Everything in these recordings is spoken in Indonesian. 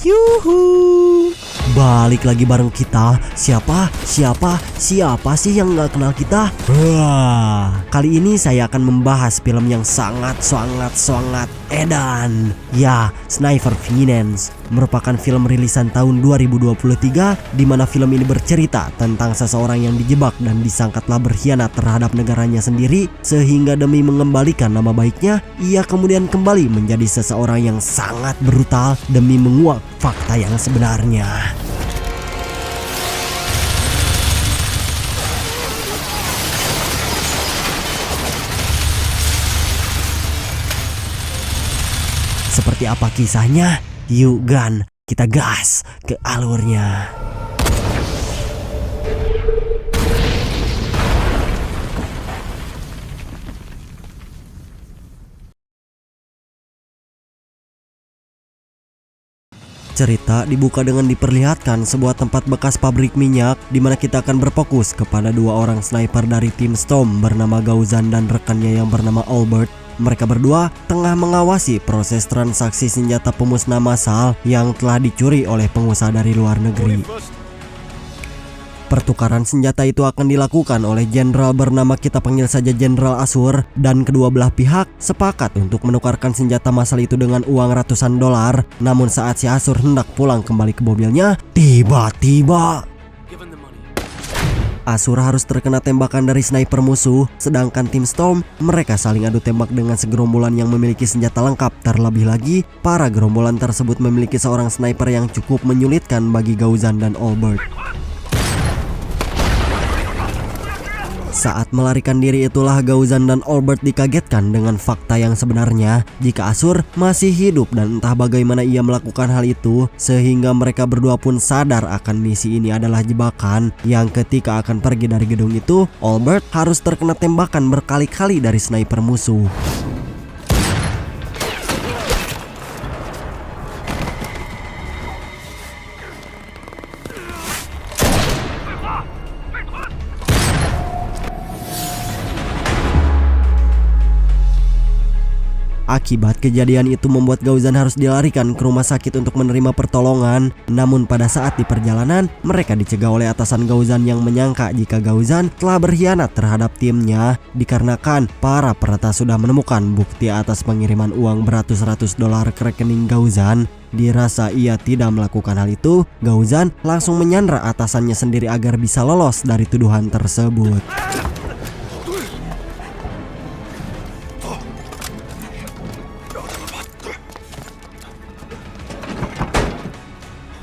Yuhu. Balik lagi bareng kita. Siapa sih yang gak kenal kita? Wah, kali ini saya akan membahas film yang sangat edan. Ya, Sniper Vengeance merupakan film rilisan tahun 2023 di mana film ini bercerita tentang seseorang yang dijebak dan disangka telah berkhianat terhadap negaranya sendiri, sehingga demi mengembalikan nama baiknya, ia kemudian kembali menjadi seseorang yang sangat brutal demi menguak fakta yang sebenarnya. Seperti apa kisahnya? Yuk Gan, kita gas ke alurnya. Cerita dibuka dengan diperlihatkan sebuah tempat bekas pabrik minyak di mana kita akan berfokus kepada dua orang sniper dari tim Storm bernama Gauzan dan rekannya yang bernama Albert. Mereka berdua tengah mengawasi proses transaksi senjata pemusnah massal yang telah dicuri oleh pengusaha dari luar negeri. Pertukaran senjata itu akan dilakukan oleh jenderal bernama, kita panggil saja Jenderal Asur, dan kedua belah pihak sepakat untuk menukarkan senjata massal itu dengan uang ratusan dolar. Namun saat si Asur hendak pulang kembali ke mobilnya, tiba-tiba Asur harus terkena tembakan dari sniper musuh, sedangkan tim Storm mereka saling adu tembak dengan segerombolan yang memiliki senjata lengkap. Terlebih lagi, para gerombolan tersebut memiliki seorang sniper yang cukup menyulitkan bagi Gauzan dan Albert. Saat melarikan diri itulah Gauzan dan Albert dikagetkan dengan fakta yang sebenarnya jika Asur masih hidup, dan entah bagaimana ia melakukan hal itu sehingga mereka berdua pun sadar akan misi ini adalah jebakan. Yang ketika akan pergi dari gedung itu, Albert harus terkena tembakan berkali-kali dari sniper musuh. Akibat kejadian itu membuat Gauzan harus dilarikan ke rumah sakit untuk menerima pertolongan. Namun pada saat di perjalanan, mereka dicegah oleh atasan Gauzan yang menyangka jika Gauzan telah berkhianat terhadap timnya, dikarenakan para peretas sudah menemukan bukti atas pengiriman uang beratus-ratus dolar ke rekening Gauzan. Dirasa ia tidak melakukan hal itu, Gauzan langsung menyandra atasannya sendiri agar bisa lolos dari tuduhan tersebut.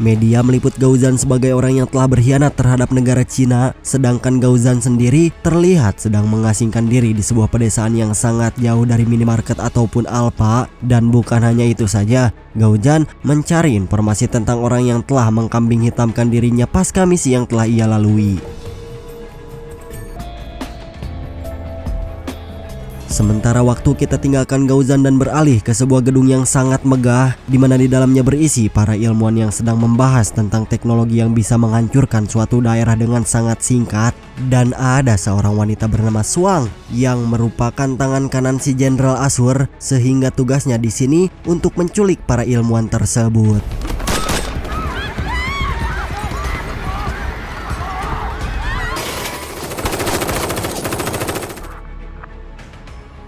Media meliput Gauzan sebagai orang yang telah berkhianat terhadap negara Cina, sedangkan Gauzan sendiri terlihat sedang mengasingkan diri di sebuah pedesaan yang sangat jauh dari minimarket ataupun Alfa. Dan bukan hanya itu saja, Gauzan mencari informasi tentang orang yang telah mengkambing hitamkan dirinya pasca misi yang telah ia lalui. Sementara waktu kita tinggalkan Gauzan dan beralih ke sebuah gedung yang sangat megah, di mana di dalamnya berisi para ilmuwan yang sedang membahas tentang teknologi yang bisa menghancurkan suatu daerah dengan sangat singkat. Dan ada seorang wanita bernama Suang yang merupakan tangan kanan si Jenderal Asur, sehingga tugasnya di sini untuk menculik para ilmuwan tersebut.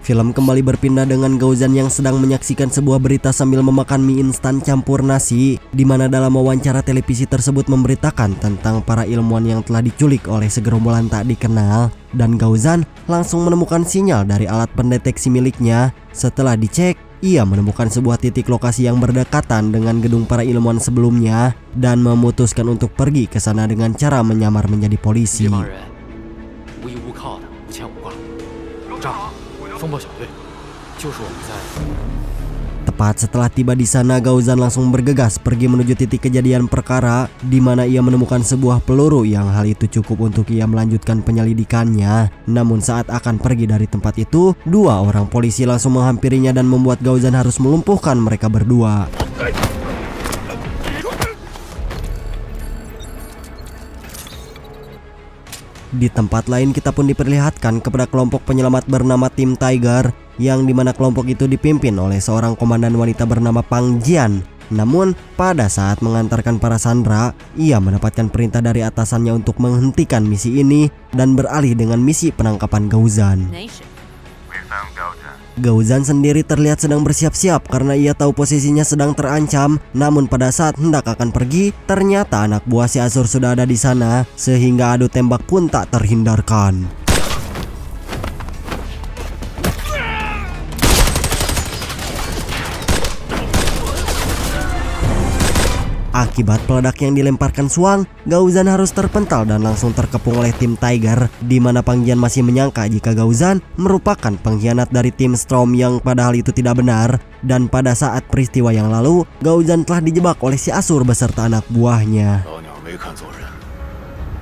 Film kembali berpindah dengan Gauzan yang sedang menyaksikan sebuah berita sambil memakan mie instan campur nasi, di mana dalam wawancara televisi tersebut memberitakan tentang para ilmuwan yang telah diculik oleh segerombolan tak dikenal. Dan Gauzan langsung menemukan sinyal dari alat pendeteksi miliknya. Setelah dicek, ia menemukan sebuah titik lokasi yang berdekatan dengan gedung para ilmuwan sebelumnya dan memutuskan untuk pergi ke sana dengan cara menyamar menjadi polisi. Tepat setelah tiba di sana, Gauzan langsung bergegas pergi menuju titik kejadian perkara, di mana ia menemukan sebuah peluru yang hal itu cukup untuk ia melanjutkan penyelidikannya. Namun saat akan pergi dari tempat itu, dua orang polisi langsung menghampirinya dan membuat Gauzan harus melumpuhkan mereka berdua. Di tempat lain kita pun diperlihatkan kepada kelompok penyelamat bernama Tim Tiger, yang dimana kelompok itu dipimpin oleh seorang komandan wanita bernama Pang Jian. Namun pada saat mengantarkan para sandera, ia mendapatkan perintah dari atasannya untuk menghentikan misi ini dan beralih dengan misi penangkapan Gaozan. Gaozan sendiri terlihat sedang bersiap-siap karena ia tahu posisinya sedang terancam. Namun pada saat hendak akan pergi, ternyata anak buah si Asur sudah ada di sana, sehingga adu tembak pun tak terhindarkan. Akibat peledak yang dilemparkan Suang, Gaozan harus terpental dan langsung terkepung oleh tim Tiger, di mana Pang Jian masih menyangka jika Gaozan merupakan pengkhianat dari tim Storm yang padahal itu tidak benar. Dan pada saat peristiwa yang lalu, Gaozan telah dijebak oleh si Asur beserta anak buahnya.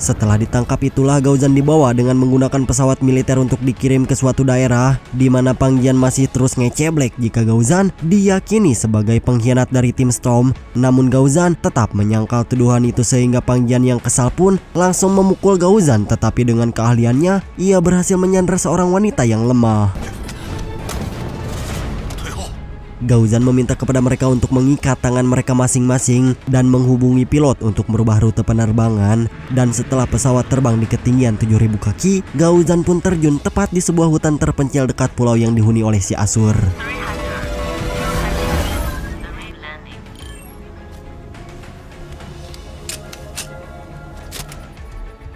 Setelah ditangkap itulah Gaozan dibawa dengan menggunakan pesawat militer untuk dikirim ke suatu daerah, di mana Pang Jian masih terus ngeceblek jika Gaozan diyakini sebagai pengkhianat dari tim Storm. Namun Gaozan tetap menyangkal tuduhan itu sehingga Pang Jian yang kesal pun langsung memukul Gaozan, tetapi dengan keahliannya ia berhasil menyandra seorang wanita yang lemah. Gaozan meminta kepada mereka untuk mengikat tangan mereka masing-masing dan menghubungi pilot untuk merubah rute penerbangan. Dan setelah pesawat terbang di ketinggian 7.000 kaki, Gaozan pun terjun tepat di sebuah hutan terpencil dekat pulau yang dihuni oleh si Asur.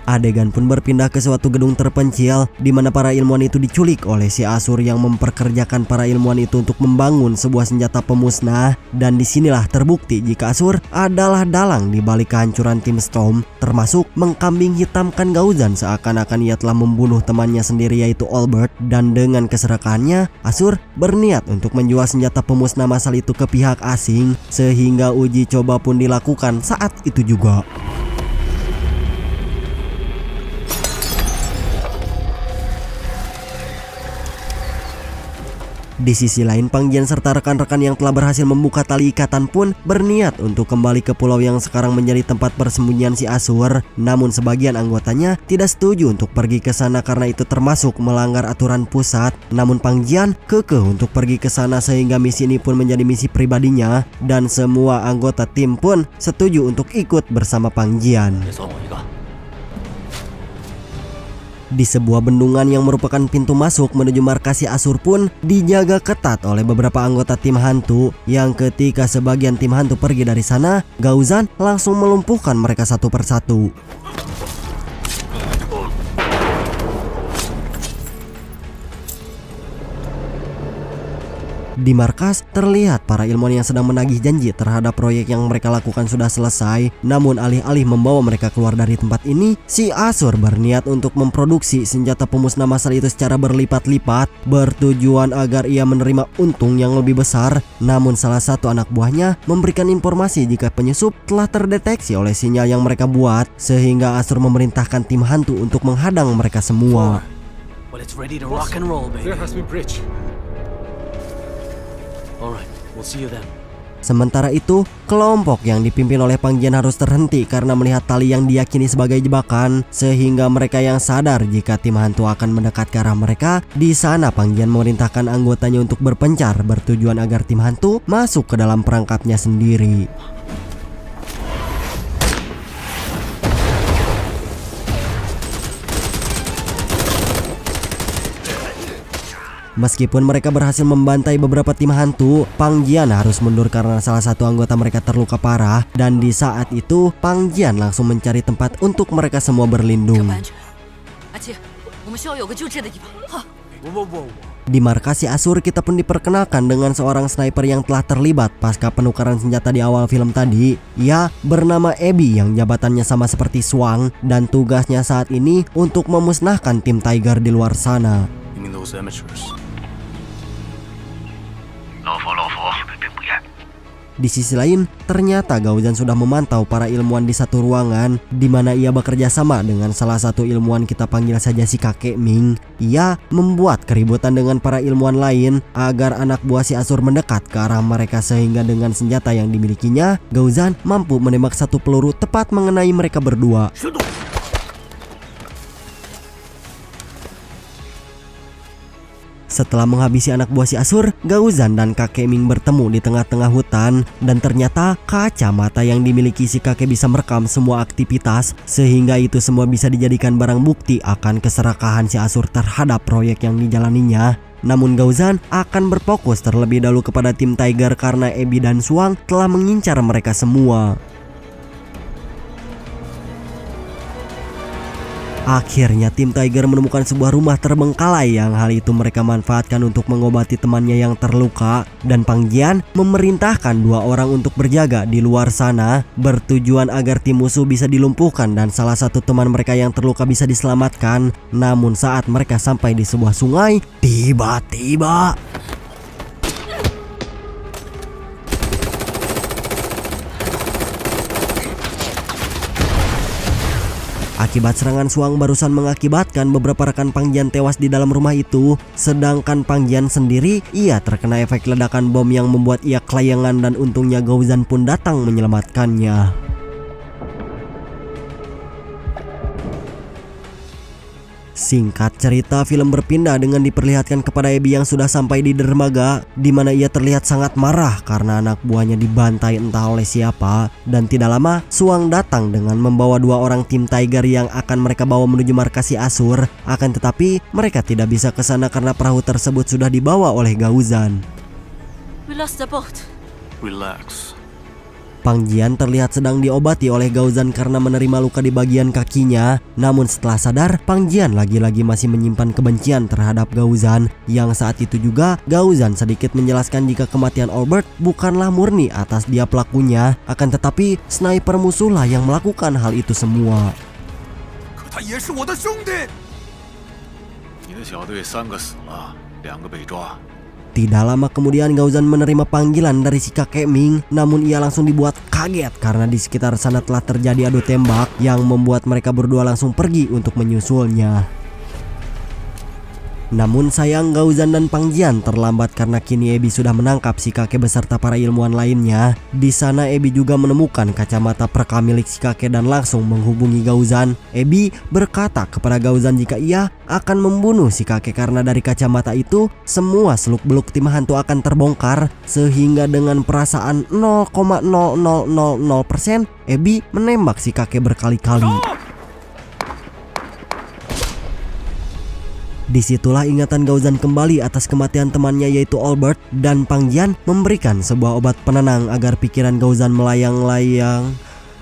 Adegan pun berpindah ke suatu gedung terpencil di mana para ilmuwan itu diculik oleh si Asur yang memperkerjakan para ilmuwan itu untuk membangun sebuah senjata pemusnah. Dan disinilah terbukti jika Asur adalah dalang di balik kehancuran tim Storm, termasuk mengkambing hitamkan Gaozan seakan-akan ia telah membunuh temannya sendiri yaitu Albert. Dan dengan keserakahannya, Asur berniat untuk menjual senjata pemusnah massal itu ke pihak asing, sehingga uji coba pun dilakukan saat itu juga. Di sisi lain, Pang Jian serta rekan-rekan yang telah berhasil membuka tali ikatan pun berniat untuk kembali ke pulau yang sekarang menjadi tempat persembunyian si Asur. Namun sebagian anggotanya tidak setuju untuk pergi ke sana karena itu termasuk melanggar aturan pusat. Namun Pang Jian kekeh untuk pergi ke sana sehingga misi ini pun menjadi misi pribadinya, dan semua anggota tim pun setuju untuk ikut bersama Pang Jian. Di sebuah bendungan yang merupakan pintu masuk menuju markas si Asur pun dijaga ketat oleh beberapa anggota tim hantu, yang ketika sebagian tim hantu pergi dari sana, Gaozan langsung melumpuhkan mereka satu persatu. Di markas terlihat para ilmuwan yang sedang menagih janji terhadap proyek yang mereka lakukan sudah selesai. Namun alih-alih membawa mereka keluar dari tempat ini, si Asur berniat untuk memproduksi senjata pemusnah massal itu secara berlipat-lipat, bertujuan agar ia menerima untung yang lebih besar. Namun salah satu anak buahnya memberikan informasi jika penyusup telah terdeteksi oleh sinyal yang mereka buat, sehingga Asur memerintahkan tim hantu untuk menghadang mereka semua. Sementara itu, kelompok yang dipimpin oleh Pang Jian harus terhenti karena melihat tali yang diyakini sebagai jebakan, sehingga mereka yang sadar jika tim hantu akan mendekat ke arah mereka. Di sana Pang Jian memerintahkan anggotanya untuk berpencar, bertujuan agar tim hantu masuk ke dalam perangkapnya sendiri. Meskipun mereka berhasil membantai beberapa tim hantu, Pang Jian harus mundur karena salah satu anggota mereka terluka parah. Dan di saat itu, Pang Jian langsung mencari tempat untuk mereka semua berlindung. Di markas si Asur kita pun diperkenalkan dengan seorang sniper yang telah terlibat pasca penukaran senjata di awal film tadi. Ia bernama Abby yang jabatannya sama seperti Suang, dan tugasnya saat ini untuk memusnahkan tim Tiger di luar sana. Di sisi lain, ternyata Gaozan sudah memantau para ilmuwan di satu ruangan, di mana ia bekerja sama dengan salah satu ilmuwan, kita panggil saja si kakek Ming. Ia membuat keributan dengan para ilmuwan lain agar anak buah si Asur mendekat ke arah mereka, sehingga dengan senjata yang dimilikinya, Gaozan mampu menembak satu peluru tepat mengenai mereka berdua. Setelah menghabisi anak buah si Asur, Gaozan dan kakek Ming bertemu di tengah-tengah hutan dan ternyata kacamata yang dimiliki si kakek bisa merekam semua aktivitas sehingga itu semua bisa dijadikan barang bukti akan keserakahan si Asur terhadap proyek yang dijalaninya. Namun Gaozan akan berfokus terlebih dahulu kepada tim Tiger karena Abby dan Suang telah mengincar mereka semua. Akhirnya tim Tiger menemukan sebuah rumah terbengkalai yang hal itu mereka manfaatkan untuk mengobati temannya yang terluka, dan Pang Jian memerintahkan 2 orang untuk berjaga di luar sana bertujuan agar tim musuh bisa dilumpuhkan dan salah satu teman mereka yang terluka bisa diselamatkan. Namun saat mereka sampai di sebuah sungai, tiba-tiba akibat serangan Suang barusan mengakibatkan beberapa rekan Pang Jian tewas di dalam rumah itu. Sedangkan Pang Jian sendiri, ia terkena efek ledakan bom yang membuat ia kelayangan dan untungnya Gaozan pun datang menyelamatkannya. Singkat cerita, film berpindah dengan diperlihatkan kepada Abby yang sudah sampai di dermaga, di mana ia terlihat sangat marah karena anak buahnya dibantai entah oleh siapa. Dan tidak lama, Suang datang dengan membawa 2 orang tim Tiger yang akan mereka bawa menuju markas si Asur. Akan tetapi, mereka tidak bisa ke sana karena perahu tersebut sudah dibawa oleh Gaozan. We lost the boat. Relax. Pang Jian terlihat sedang diobati oleh Gaozan karena menerima luka di bagian kakinya. Namun setelah sadar, Pang Jian lagi-lagi masih menyimpan kebencian terhadap Gaozan. Yang saat itu juga Gaozan sedikit menjelaskan jika kematian Albert bukanlah murni atas dia pelakunya, akan tetapi sniper musuhlah yang melakukan hal itu semua. 可他也是我的兄弟。你的小队3个死了，2个被抓。 Tidak lama kemudian Gaozan menerima panggilan dari si kakek Ming, namun ia langsung dibuat kaget karena di sekitar sana telah terjadi adu tembak yang membuat mereka berdua langsung pergi untuk menyusulnya. Namun sayang Gaozan dan Pang Jian terlambat karena kini Abby sudah menangkap si kakek beserta para ilmuwan lainnya. Di sana Abby juga menemukan kacamata perekam milik si kakek dan langsung menghubungi Gaozan. Abby berkata kepada Gaozan jika ia akan membunuh si kakek karena dari kacamata itu semua seluk-beluk tim hantu akan terbongkar, sehingga dengan perasaan 0,0000% Abby menembak si kakek berkali-kali. Disitulah ingatan Gaozan kembali atas kematian temannya yaitu Albert, dan Pang Jian memberikan sebuah obat penenang agar pikiran Gaozan melayang-layang.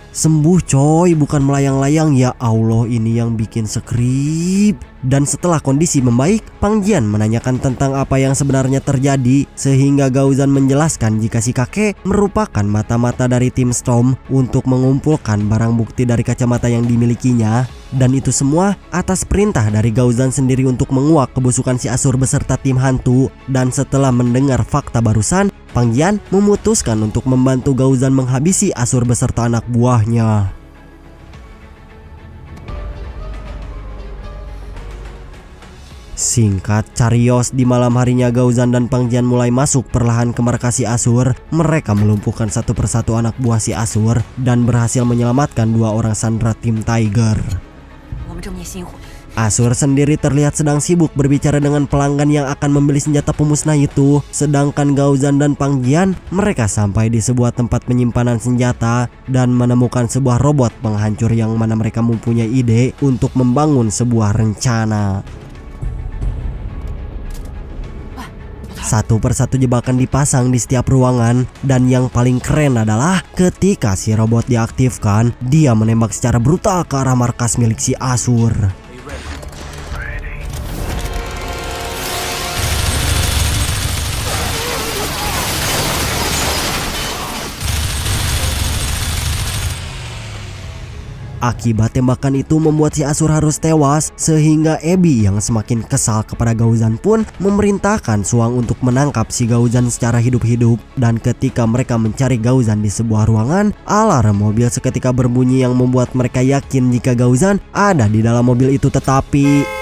Sembuh coy, bukan melayang-layang, ya Allah, ini yang bikin skrip. Dan setelah kondisi membaik, Pang Jian menanyakan tentang apa yang sebenarnya terjadi, sehingga Gaozan menjelaskan jika si kakek merupakan mata-mata dari tim Storm untuk mengumpulkan barang bukti dari kacamata yang dimilikinya. Dan itu semua atas perintah dari Gaozan sendiri untuk menguak kebusukan si Asur beserta tim hantu. Dan setelah mendengar fakta barusan, Pang Jian memutuskan untuk membantu Gaozan menghabisi Asur beserta anak buahnya. Singkat carios, di malam harinya Gaozan dan Pang Jian mulai masuk perlahan ke markas si Asur. Mereka melumpuhkan satu persatu anak buah si Asur dan berhasil menyelamatkan 2 orang sandera tim Tiger. Asur sendiri terlihat sedang sibuk berbicara dengan pelanggan yang akan membeli senjata pemusnah itu. Sedangkan Gaozan dan Pang Jian, mereka sampai di sebuah tempat penyimpanan senjata dan menemukan sebuah robot penghancur yang mana mereka mempunyai ide untuk membangun sebuah rencana. Satu persatu jebakan dipasang di setiap ruangan, dan yang paling keren adalah ketika si robot diaktifkan, dia menembak secara brutal ke arah markas milik si Asur. Akibat tembakan itu membuat si Asur harus tewas, sehingga Abby yang semakin kesal kepada Gaozan pun memerintahkan Suang untuk menangkap si Gaozan secara hidup-hidup. Dan ketika mereka mencari Gaozan di sebuah ruangan, alarm mobil seketika berbunyi yang membuat mereka yakin jika Gaozan ada di dalam mobil itu, tetapi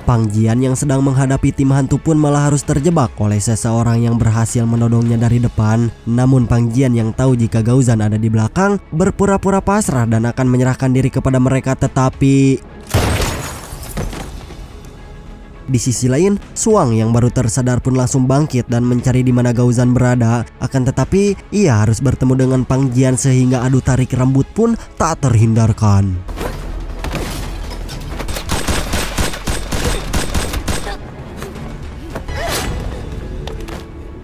Pang Jian yang sedang menghadapi tim hantu pun malah harus terjebak oleh seseorang yang berhasil menodongnya dari depan. Namun Pang Jian yang tahu jika Gaozan ada di belakang berpura-pura pasrah dan akan menyerahkan diri kepada mereka, tetapi di sisi lain, Suang yang baru tersadar pun langsung bangkit dan mencari di mana Gaozan berada. Akan tetapi, ia harus bertemu dengan Pang Jian sehingga adu tarik rambut pun tak terhindarkan.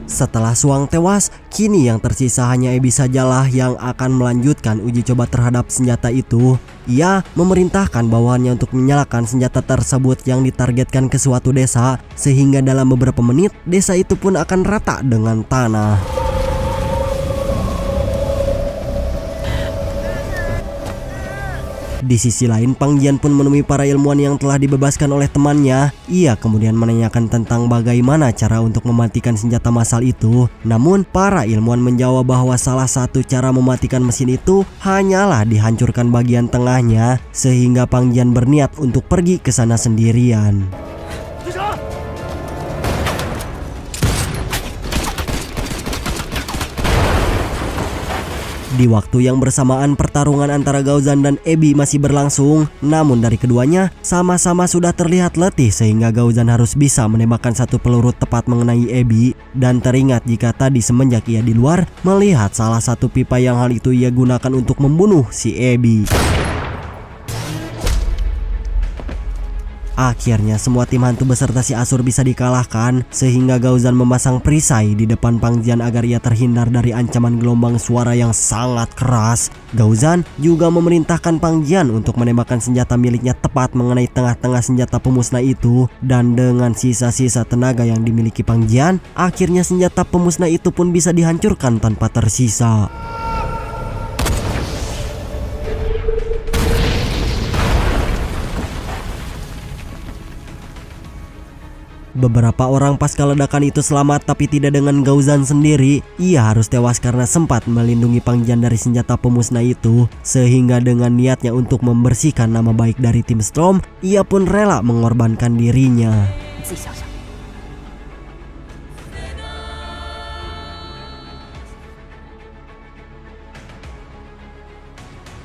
Setelah Suang tewas, kini yang tersisa hanya Ebi sajalah yang akan melanjutkan uji coba terhadap senjata itu. Ia memerintahkan bawahannya untuk menyalakan senjata tersebut yang ditargetkan ke suatu desa, sehingga dalam beberapa menit desa itu pun akan rata dengan tanah. Di sisi lain, Pang Jian pun menemui para ilmuwan yang telah dibebaskan oleh temannya. Ia kemudian menanyakan tentang bagaimana cara untuk mematikan senjata massal itu. Namun, para ilmuwan menjawab bahwa salah satu cara mematikan mesin itu hanyalah dihancurkan bagian tengahnya, sehingga Pang Jian berniat untuk pergi ke sana sendirian. Di waktu yang bersamaan, pertarungan antara Gaozan dan Ebi masih berlangsung. Namun dari keduanya sama-sama sudah terlihat letih sehingga Gaozan harus bisa menembakkan satu peluru tepat mengenai Ebi. Dan teringat jika tadi semenjak ia di luar melihat salah satu pipa yang hal itu ia gunakan untuk membunuh si Ebi. Akhirnya semua tim hantu beserta si Asur bisa dikalahkan, sehingga Gaozan memasang perisai di depan Pang Jian agar ia terhindar dari ancaman gelombang suara yang sangat keras. Gaozan juga memerintahkan Pang Jian untuk menembakkan senjata miliknya tepat mengenai tengah-tengah senjata pemusnah itu. Dan dengan sisa-sisa tenaga yang dimiliki Pang Jian, akhirnya senjata pemusnah itu pun bisa dihancurkan tanpa tersisa. Beberapa orang pasca ledakan itu selamat, tapi tidak dengan Gaozan sendiri. Ia harus tewas karena sempat melindungi Pang Jian dari senjata pemusnah itu. Sehingga dengan niatnya untuk membersihkan nama baik dari tim Storm, ia pun rela mengorbankan dirinya.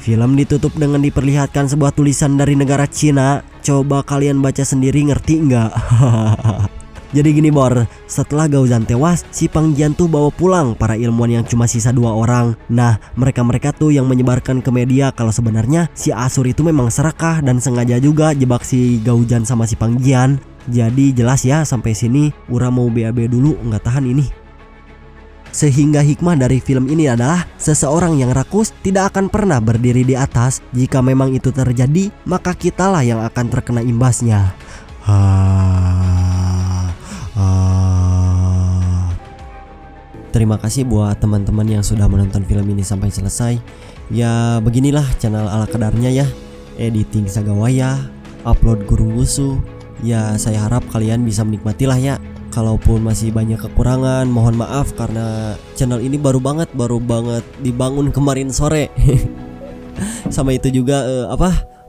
Film ditutup dengan diperlihatkan sebuah tulisan dari negara Cina. Coba kalian baca sendiri, ngerti nggak? Jadi gini Bor, setelah Gaozan tewas, si Pang Jian tuh bawa pulang para ilmuwan yang cuma sisa 2 orang. Nah, mereka tuh yang menyebarkan ke media kalau sebenarnya si Asur itu memang serakah dan sengaja juga jebak si Gaozan sama si Pang Jian. Jadi jelas ya, sampai sini Ura mau BAB dulu, nggak tahan ini. Sehingga hikmah dari film ini adalah seseorang yang rakus tidak akan pernah berdiri di atas. Jika memang itu terjadi, maka kitalah yang akan terkena imbasnya. Terima kasih buat teman-teman yang sudah menonton film ini sampai selesai. Ya beginilah channel ala kadarnya ya. Editing Sagawaya, upload Guru Wusu. Ya saya harap kalian bisa menikmatilah ya. Kalaupun masih banyak kekurangan, mohon maaf karena channel ini baru banget dibangun kemarin sore. Sama itu juga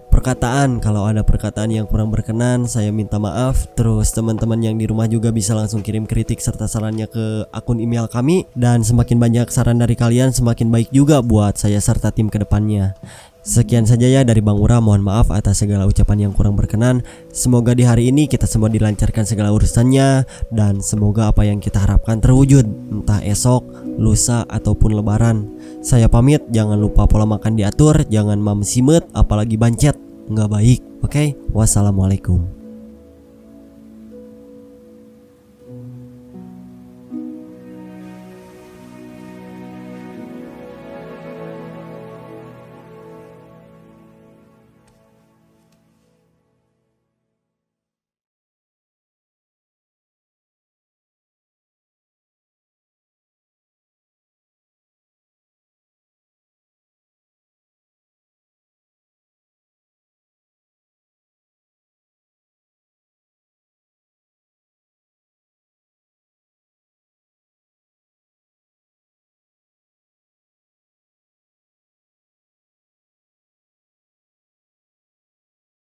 perkataan, kalau ada perkataan yang kurang berkenan saya minta maaf. Terus teman-teman yang di rumah juga bisa langsung kirim kritik serta sarannya ke akun email kami. Dan semakin banyak saran dari kalian semakin baik juga buat saya serta tim kedepannya. Sekian saja ya dari Bang Ura, mohon maaf atas segala ucapan yang kurang berkenan. Semoga di hari ini kita semua dilancarkan segala urusannya, dan semoga apa yang kita harapkan terwujud, entah esok, lusa, ataupun lebaran. Saya pamit, jangan lupa pola makan diatur, jangan mamsimet, apalagi bancet, nggak baik. Oke, wassalamualaikum.